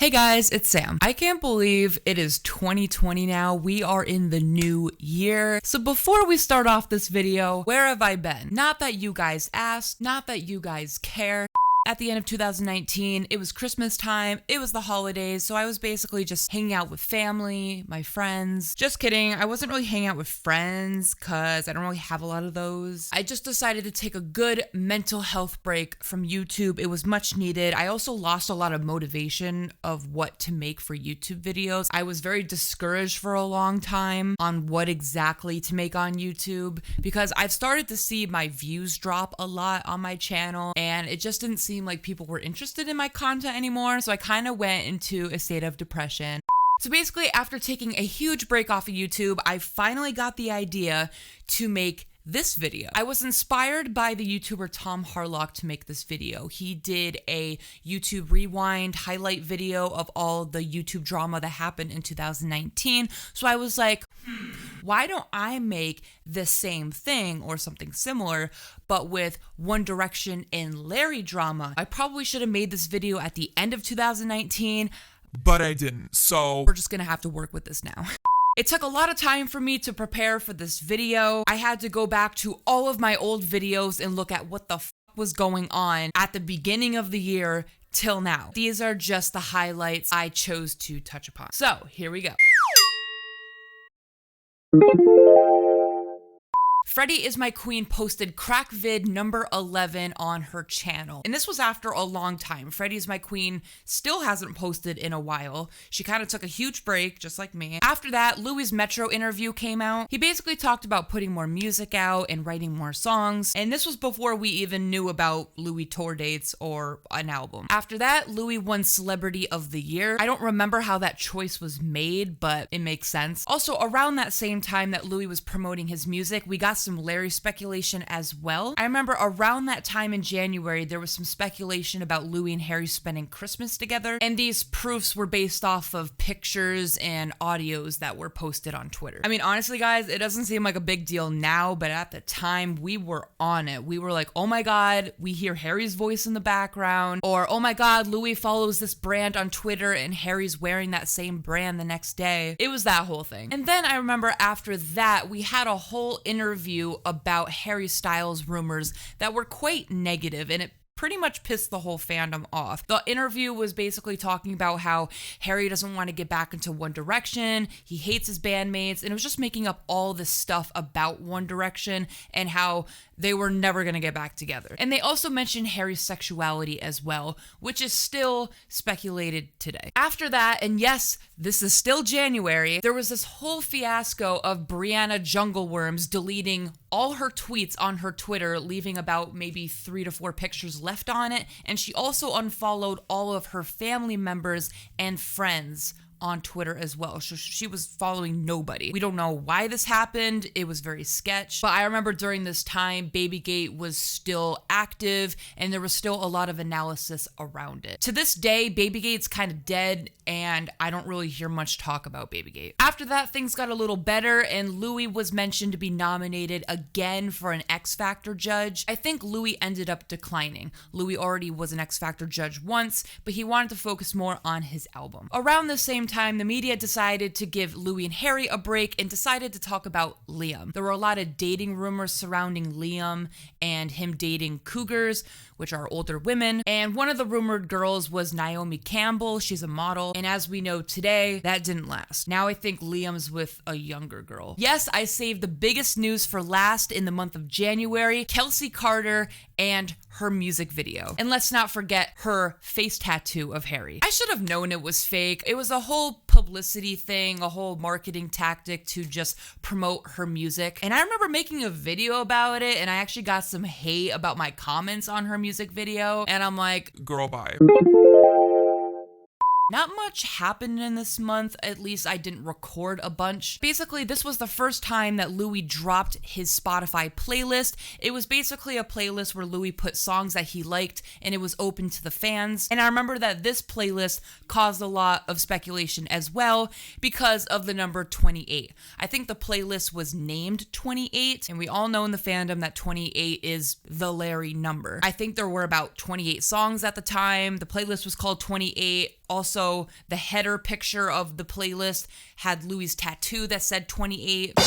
Hey guys, it's Sam. I can't believe it is 2020 now. We are in the new year. So before we start off this video, where have I been? Not that you guys asked, not that you guys care. At the end of 2019, it was Christmas time, it was the holidays, so I was basically just hanging out with family, my friends. Just kidding, I wasn't really hanging out with friends because I don't really have a lot of those. I just decided to take a good mental health break from YouTube. It was much needed. I also lost a lot of motivation of what to make for YouTube videos. I was very discouraged for a long time on what exactly to make on YouTube because I've started to see my views drop a lot on my channel and it just didn't seem like people were interested in my content anymore, so I kind of went into a state of depression. So basically, after taking a huge break off of YouTube, I finally got the idea to make this video. I was inspired by the YouTuber Tom Harlock to make this video. He did a YouTube rewind highlight video of all the YouTube drama that happened in 2019. So I was like, why don't I make the same thing or something similar, but with One Direction and Larry drama? I probably should have made this video at the end of 2019, but I didn't, so we're just gonna have to work with this now. It took a lot of time for me to prepare for this video. I had to go back to all of my old videos and look at what the was going on at the beginning of the year till now. These are just the highlights I chose to touch upon. So here we go. Freddie Is My Queen posted crack vid number 11 on her channel. And this was after a long time. Freddie Is My Queen still hasn't posted in a while. She kind of took a huge break, just like me. After that, Louis' Metro interview came out. He basically talked about putting more music out and writing more songs. And this was before we even knew about Louis tour dates or an album. After that, Louis won Celebrity of the Year. I don't remember how that choice was made, but it makes sense. Also, around that same time that Louis was promoting his music, we got some Larry speculation as well. I remember around that time in January, there was some speculation about Louis and Harry spending Christmas together, and these proofs were based off of pictures and audios that were posted on Twitter. I mean, honestly, guys, it doesn't seem like a big deal now, but at the time, we were on it. We were like, oh my God, we hear Harry's voice in the background, or oh my God, Louis follows this brand on Twitter and Harry's wearing that same brand the next day. It was that whole thing. And then I remember after that, we had a whole interview about Harry Styles rumors that were quite negative, and it pretty much pissed the whole fandom off. The interview was basically talking about how Harry doesn't want to get back into One Direction, he hates his bandmates, and it was just making up all this stuff about One Direction and how they were never going to get back together. And they also mentioned Harry's sexuality as well, which is still speculated today. After that, and yes, this is still January, there was this whole fiasco of Brianna Jungleworms deleting all her tweets on her Twitter, leaving about maybe 3 to 4 pictures left on it, and she also unfollowed all of her family members and friends on Twitter as well. So she was following nobody. We don't know why this happened. It was very sketch. But I remember during this time, Babygate was still active and there was still a lot of analysis around it. To this day, Babygate's kind of dead and I don't really hear much talk about Babygate. After that, things got a little better and Louis was mentioned to be nominated again for an X Factor judge. I think Louis ended up declining. Louis already was an X Factor judge once, but he wanted to focus more on his album. Around the same time, the media decided to give Louis and Harry a break and decided to talk about Liam. There were a lot of dating rumors surrounding Liam and him dating cougars, which are older women. And one of the rumored girls was Naomi Campbell. She's a model. And as we know today, that didn't last. Now I think Liam's with a younger girl. Yes, I saved the biggest news for last in the month of January. Kelsey Carter and her music video. And let's not forget her face tattoo of Harry. I should have known it was fake. It was a whole publicity thing, a whole marketing tactic to just promote her music. And I remember making a video about it and I actually got some hate about my comments on her music video. And I'm like, girl, bye. Not much happened in this month, at least I didn't record a bunch. Basically, this was the first time that Louis dropped his Spotify playlist. It was basically a playlist where Louis put songs that he liked and it was open to the fans. And I remember that this playlist caused a lot of speculation as well because of the number 28. I think the playlist was named 28, and we all know in the fandom that 28 is the Larry number. I think there were about 28 songs at the time. The playlist was called 28. Also, the header picture of the playlist had Louis' tattoo that said 28.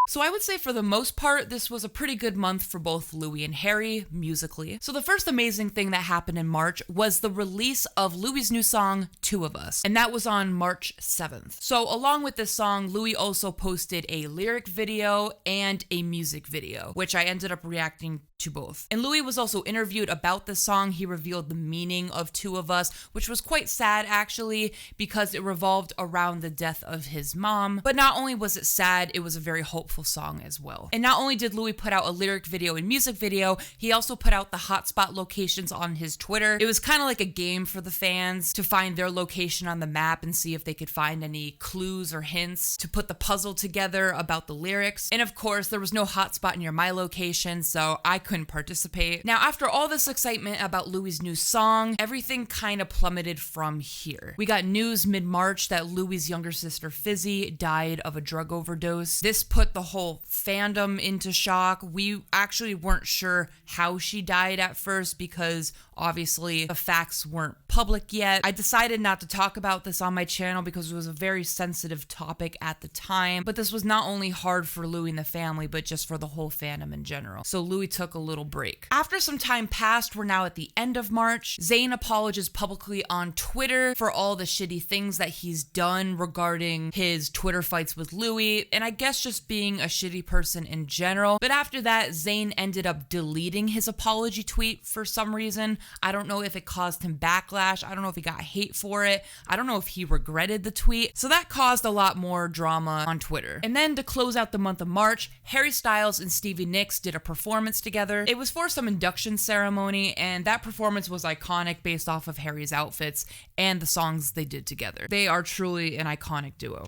So I would say for the most part, this was a pretty good month for both Louis and Harry, musically. So the first amazing thing that happened in March was the release of Louis' new song, Two of Us, and that was on March 7th. So along with this song, Louis also posted a lyric video and a music video, which I ended up reacting to both. And Louis was also interviewed about this song. He revealed the meaning of Two of Us, which was quite sad actually, because it revolved around the death of his mom. But not only was it sad, it was a very hopeful song as well. And not only did Louis put out a lyric video and music video, he also put out the hotspot locations on his Twitter. It was kind of like a game for the fans to find their location on the map and see if they could find any clues or hints to put the puzzle together about the lyrics. And of course, there was no hotspot near my location, so I couldn't participate. Now, after all this excitement about Louis' new song, everything kind of plummeted from here. We got news mid-March that Louis' younger sister Fizzy died of a drug overdose. This put the whole fandom into shock. We actually weren't sure how she died at first because obviously the facts weren't public yet. I decided not to talk about this on my channel because it was a very sensitive topic at the time, but this was not only hard for Louis and the family, but just for the whole fandom in general. So Louis took a little break. After some time passed, we're now at the end of March. Zayn apologizes publicly on Twitter for all the shitty things that he's done regarding his Twitter fights with Louis, and I guess just being a shitty person in general. But after that, Zayn ended up deleting his apology tweet for some reason. I don't know if it caused him backlash. I don't know if he got hate for it. I don't know if he regretted the tweet. So that caused a lot more drama on Twitter. And then to close out the month of March, Harry Styles and Stevie Nicks did a performance together. It was for some induction ceremony, and that performance was iconic based off of Harry's outfits and the songs they did together. They are truly an iconic duo.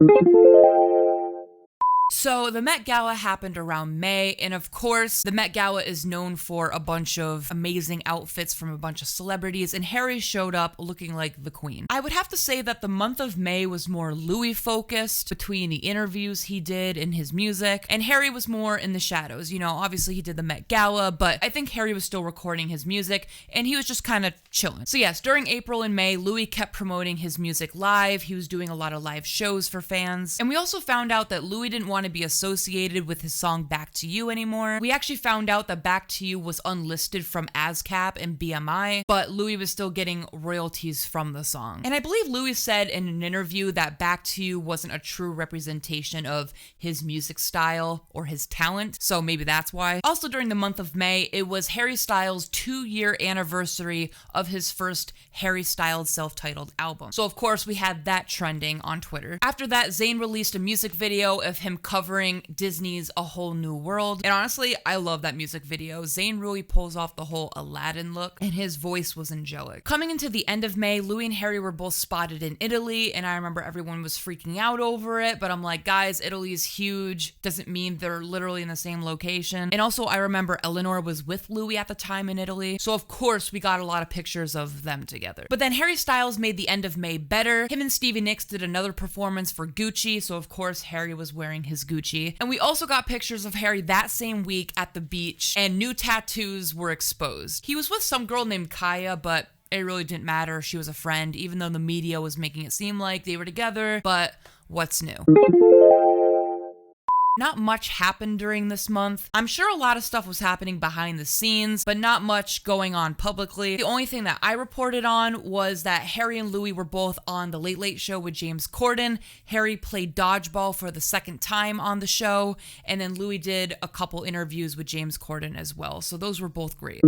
So the Met Gala happened around May, and of course, the Met Gala is known for a bunch of amazing outfits from a bunch of celebrities, and Harry showed up looking like the Queen. I would have to say that the month of May was more Louis focused between the interviews he did and his music, and Harry was more in the shadows. You know, obviously he did the Met Gala, but I think Harry was still recording his music, and he was just kind of chilling. So yes, during April and May, Louis kept promoting his music live. He was doing a lot of live shows for fans, and we also found out that Louis didn't want to be associated with his song Back to You anymore. We actually found out that Back to You was unlisted from ASCAP and BMI, but Louis was still getting royalties from the song. And I believe Louis said in an interview that Back to You wasn't a true representation of his music style or his talent, so maybe that's why. Also during the month of May, it was Harry Styles' 2-year anniversary of his first Harry Styles self-titled album. So of course we had that trending on Twitter. After that, Zayn released a music video of him covering Disney's A Whole New World. And honestly, I love that music video. Zayn really pulls off the whole Aladdin look, and his voice was angelic. Coming into the end of May, Louis and Harry were both spotted in Italy, and I remember everyone was freaking out over it, but I'm like, guys, Italy is huge. Doesn't mean they're literally in the same location. And also, I remember Eleanor was with Louis at the time in Italy, so of course, we got a lot of pictures of them together. But then Harry Styles made the end of May better. Him and Stevie Nicks did another performance for Gucci, so of course, Harry was wearing his Gucci. And we also got pictures of Harry that same week at the beach, and new tattoos were exposed. He was with some girl named Kaya, but it really didn't matter. She was a friend, even though the media was making it seem like they were together. But what's new? Not much happened during this month. I'm sure a lot of stuff was happening behind the scenes, but not much going on publicly. The only thing that I reported on was that Harry and Louis were both on The Late Late Show with James Corden. Harry played dodgeball for the second time on the show, and then Louis did a couple interviews with James Corden as well. So those were both great.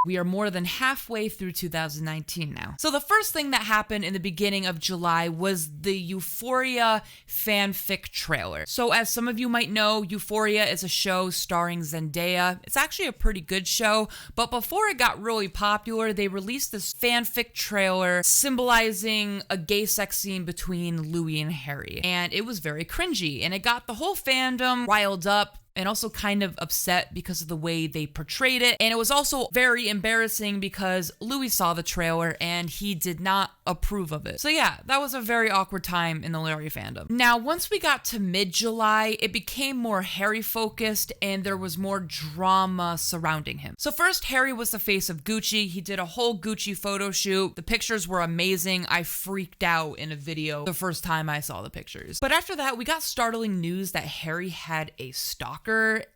We are more than halfway through 2019 now. So the first thing that happened in the beginning of July was the Euphoria fanfic trailer. So as some of you might know, Euphoria is a show starring Zendaya. It's actually a pretty good show, but before it got really popular, they released this fanfic trailer symbolizing a gay sex scene between Louis and Harry. And it was very cringy, and it got the whole fandom riled up and also kind of upset because of the way they portrayed it. And it was also very embarrassing because Louis saw the trailer and he did not approve of it. So yeah, that was a very awkward time in the Larry fandom. Now, once we got to mid-July, it became more Harry focused and there was more drama surrounding him. So first, Harry was the face of Gucci. He did a whole Gucci photo shoot. The pictures were amazing. I freaked out in a video the first time I saw the pictures. But after that, we got startling news that Harry had a stalker,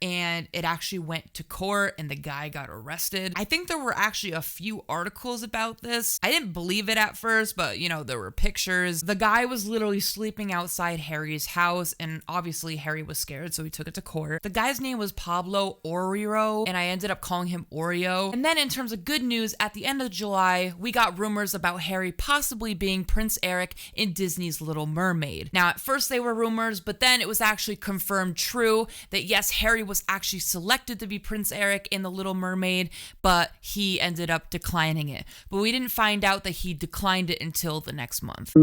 and it actually went to court and the guy got arrested. I think there were actually a few articles about this. I didn't believe it at first, but you know, there were pictures. The guy was literally sleeping outside Harry's house, and obviously Harry was scared, so he took it to court. The guy's name was Pablo Oreo, and I ended up calling him Oreo. And then in terms of good news, at the end of July, we got rumors about Harry possibly being Prince Eric in Disney's Little Mermaid. Now, at first they were rumors, but then it was actually confirmed true that yes, Harry was actually selected to be Prince Eric in The Little Mermaid, but he ended up declining it. But we didn't find out that he declined it until the next month.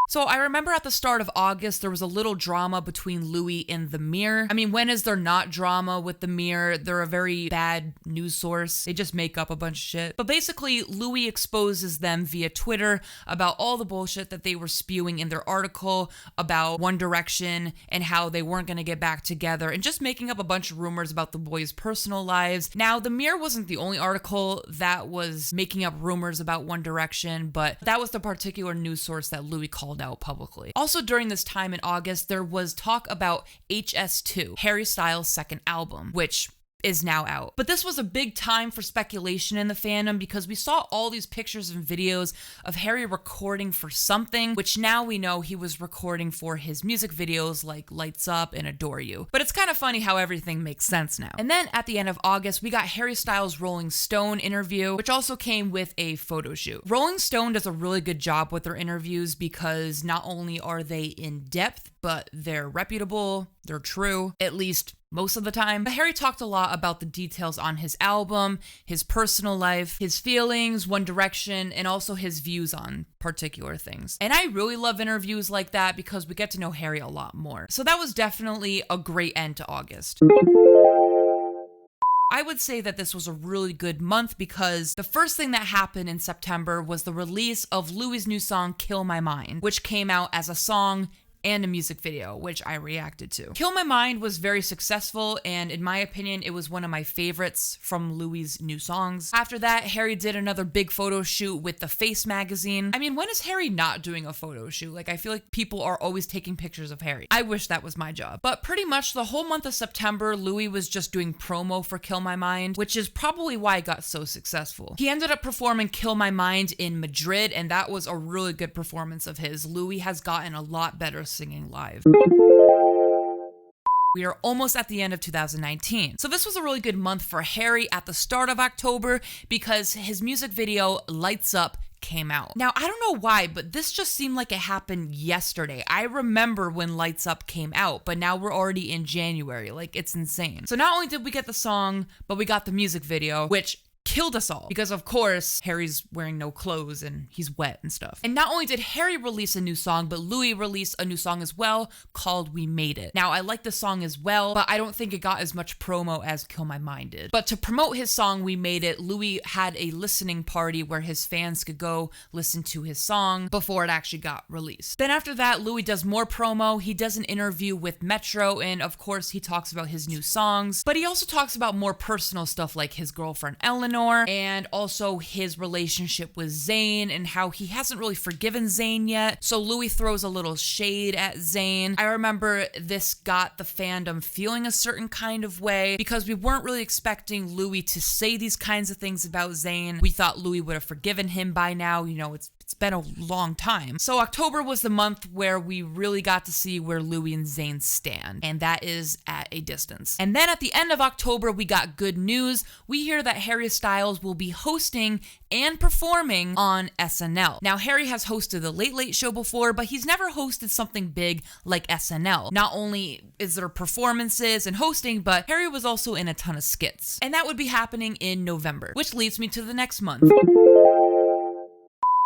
So I remember at the start of August, there was a little drama between Louis and The Mirror. I mean, when is there not drama with The Mirror? They're a very bad news source. They just make up a bunch of shit. But basically, Louis exposes them via Twitter about all the bullshit that they were spewing in their article about One Direction and how they weren't going to get back together, and just making up a bunch of rumors about the boys' personal lives. Now, The Mirror wasn't the only article that was making up rumors about One Direction, but that was the particular news source that Louis called out publicly. Also during this time in August, there was talk about HS2, Harry Styles' second album, which is now out. But this was a big time for speculation in the fandom because we saw all these pictures and videos of Harry recording for something, which now we know he was recording for his music videos like Lights Up and Adore You. But it's kind of funny how everything makes sense now. And then at the end of August, we got Harry Styles' Rolling Stone interview, which also came with a photo shoot. Rolling Stone does a really good job with their interviews because not only are they in depth, but they're reputable, they're true, at least most of the time. But Harry talked a lot about the details on his album, his personal life, his feelings, One Direction, and also his views on particular things. And I really love interviews like that because we get to know Harry a lot more. So that was definitely a great end to August. I would say that this was a really good month because the first thing that happened in September was the release of Louis' new song, Kill My Mind, which came out as a song and a music video, which I reacted to. Kill My Mind was very successful, and in my opinion, it was one of my favorites from Louis' new songs. After that, Harry did another big photo shoot with the Face magazine. I mean, when is Harry not doing a photo shoot? Like, I feel like people are always taking pictures of Harry. I wish that was my job. But pretty much the whole month of September, Louis was just doing promo for Kill My Mind, which is probably why it got so successful. He ended up performing Kill My Mind in Madrid, and that was a really good performance of his. Louis has gotten a lot better singing live. We are almost at the end of 2019. So this was a really good month for Harry at the start of October because his music video Lights Up came out. Now, I don't know why, but this just seemed like it happened yesterday. I remember when Lights Up came out, but now we're already in January. Like, it's insane. So not only did we get the song, but we got the music video, which killed us all because of course Harry's wearing no clothes and he's wet and stuff. And not only did Harry release a new song, but Louis released a new song as well called We Made It. Now I like the song as well, but I don't think it got as much promo as Kill My Mind did. But to promote his song We Made It, Louis had a listening party where his fans could go listen to his song before it actually got released. Then after that, Louis does more promo. He does an interview with Metro, and of course he talks about his new songs, but he also talks about more personal stuff like his girlfriend Eleanor, and also his relationship with Zayn and how he hasn't really forgiven Zayn yet. So Louis throws a little shade at Zayn. I remember this got the fandom feeling a certain kind of way because we weren't really expecting Louis to say these kinds of things about Zayn. We thought Louis would have forgiven him by now. You know, it's It's been a long time. So October was the month where we really got to see where Louis and Zayn stand, and that is at a distance. And then at the end of October, we got good news. We hear that Harry Styles will be hosting and performing on SNL. Now, Harry has hosted the Late Late Show before, but he's never hosted something big like SNL. Not only is there performances and hosting, but Harry was also in a ton of skits. And that would be happening in November, which leads me to the next month.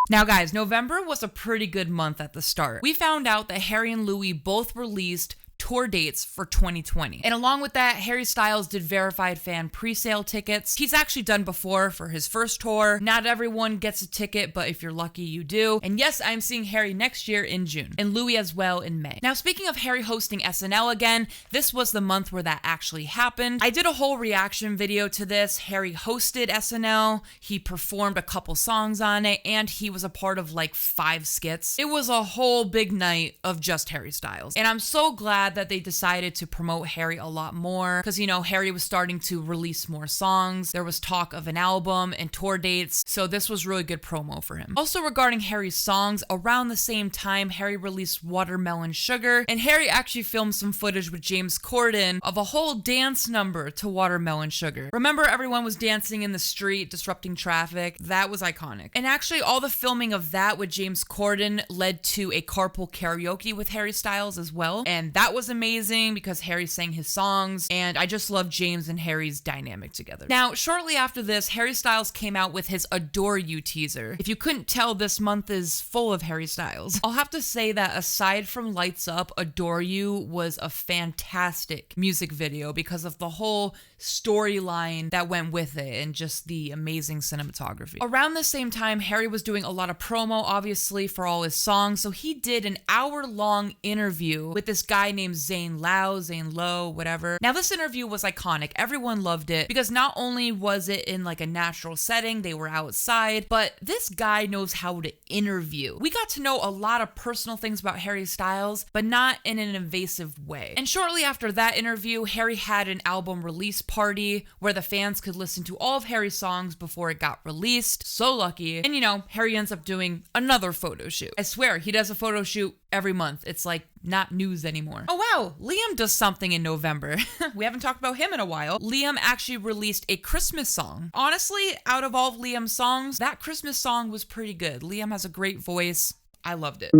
Now guys, November was a pretty good month at the start. We found out that Harry and Louis both released tour dates for 2020. And along with that, Harry Styles did verified fan pre-sale tickets. He's actually done before for his first tour. Not everyone gets a ticket, but if you're lucky, you do. And yes, I'm seeing Harry next year in June, and Louis as well in May. Now, speaking of Harry hosting SNL again, this was the month where that actually happened. I did a whole reaction video to this. Harry hosted SNL, he performed a couple songs on it, and he was a part of like 5 skits. It was a whole big night of just Harry Styles. And I'm so glad that they decided to promote Harry a lot more because, you know, Harry was starting to release more songs. There was talk of an album and tour dates, so this was really good promo for him. Also, regarding Harry's songs, around the same time, Harry released Watermelon Sugar, and Harry actually filmed some footage with James Corden of a whole dance number to Watermelon Sugar. Remember, everyone was dancing in the street, disrupting traffic? That was iconic. And actually, all the filming of that with James Corden led to a carpool karaoke with Harry Styles as well, and that was amazing because Harry sang his songs, and I just love James and Harry's dynamic together. Now, shortly after this, Harry Styles came out with his Adore You teaser. If you couldn't tell, this month is full of Harry Styles. I'll have to say that aside from Lights Up, Adore You was a fantastic music video because of the whole storyline that went with it and just the amazing cinematography. Around the same time, Harry was doing a lot of promo, obviously, for all his songs, so he did an hour-long interview with this guy named Zane Lowe, whatever. Now, this interview was iconic. Everyone loved it because not only was it in like a natural setting, they were outside, but this guy knows how to interview. We got to know a lot of personal things about Harry Styles, but not in an invasive way. And shortly after that interview, Harry had an album release party where the fans could listen to all of Harry's songs before it got released. So lucky. And you know, Harry ends up doing another photo shoot. I swear, he does a photo shoot every month. It's like not news anymore. Oh wow, Liam does something in November. We haven't talked about him in a while. Liam actually released a Christmas song. Honestly, out of all of Liam's songs, that Christmas song was pretty good. Liam has a great voice. I loved it.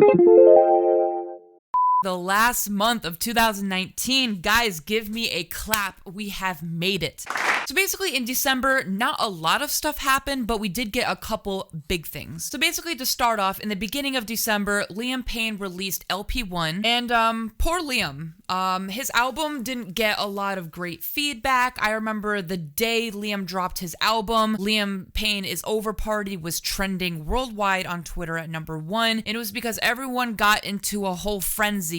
The last month of 2019, guys, give me a clap. We have made it. So basically in December, not a lot of stuff happened, but we did get a couple big things. So basically to start off, in the beginning of December, Liam Payne released LP1, and poor Liam. His album didn't get a lot of great feedback. I remember the day Liam dropped his album, Liam Payne Is Over Party was trending worldwide on Twitter at #1, and it was because everyone got into a whole frenzy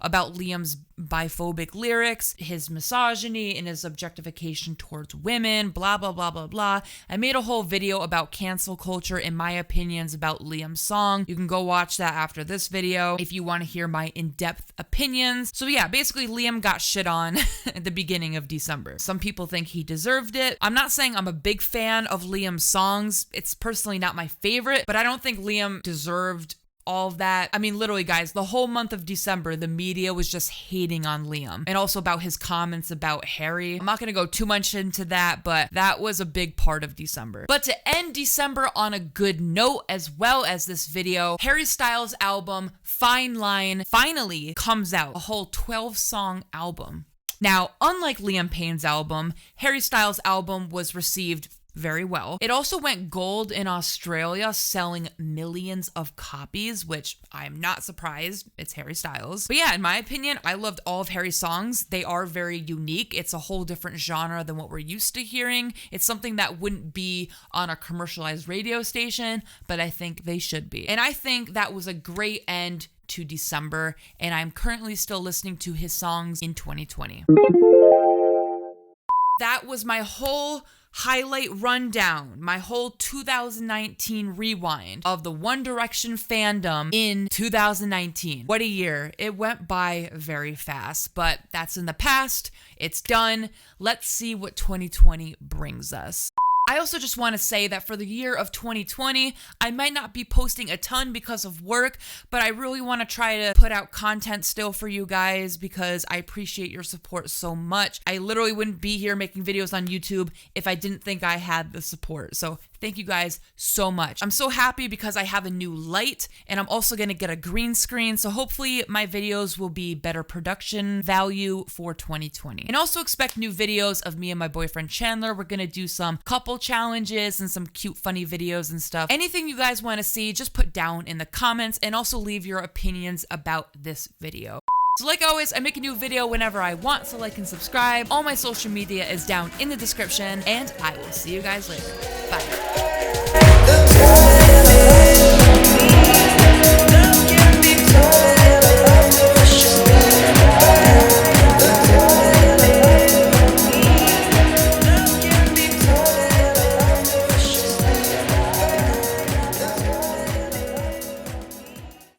about Liam's biphobic lyrics, his misogyny, and his objectification towards women, blah, blah, blah, blah, blah. I made a whole video about cancel culture and my opinions about Liam's song. You can go watch that after this video if you want to hear my in-depth opinions. So yeah, basically Liam got shit on at the beginning of December. Some people think he deserved it. I'm not saying I'm a big fan of Liam's songs. It's personally not my favorite, but I don't think Liam deserved all of that. I mean, literally, guys, the whole month of December, the media was just hating on Liam and also about his comments about Harry. I'm not going to go too much into that, but that was a big part of December. But to end December on a good note, as well as this video, Harry Styles' album, Fine Line, finally comes out. A whole 12-song album. Now, unlike Liam Payne's album, Harry Styles' album was received very well. It also went gold in Australia, selling millions of copies, which I'm not surprised. It's Harry Styles. But yeah, in my opinion, I loved all of Harry's songs. They are very unique. It's a whole different genre than what we're used to hearing. It's something that wouldn't be on a commercialized radio station, but I think they should be. And I think that was a great end to December, and I'm currently still listening to his songs in 2020. That was my whole highlight rundown, my whole 2019 rewind of the One Direction fandom in 2019. What a year. It went by very fast, but that's in the past. It's done. Let's see what 2020 brings us. I also just want to say that for the year of 2020, I might not be posting a ton because of work, but I really want to try to put out content still for you guys because I appreciate your support so much. I literally wouldn't be here making videos on YouTube if I didn't think I had the support. So thank you guys so much. I'm so happy because I have a new light and I'm also going to get a green screen. So hopefully my videos will be better production value for 2020. And also expect new videos of me and my boyfriend Chandler. We're going to do some couple challenges and some cute funny videos and stuff. Anything you guys want to see, just put down in the comments and also leave your opinions about this video. So like always, I make a new video whenever I want, so like and subscribe. All my social media is down in the description, and I will see you guys later. Bye.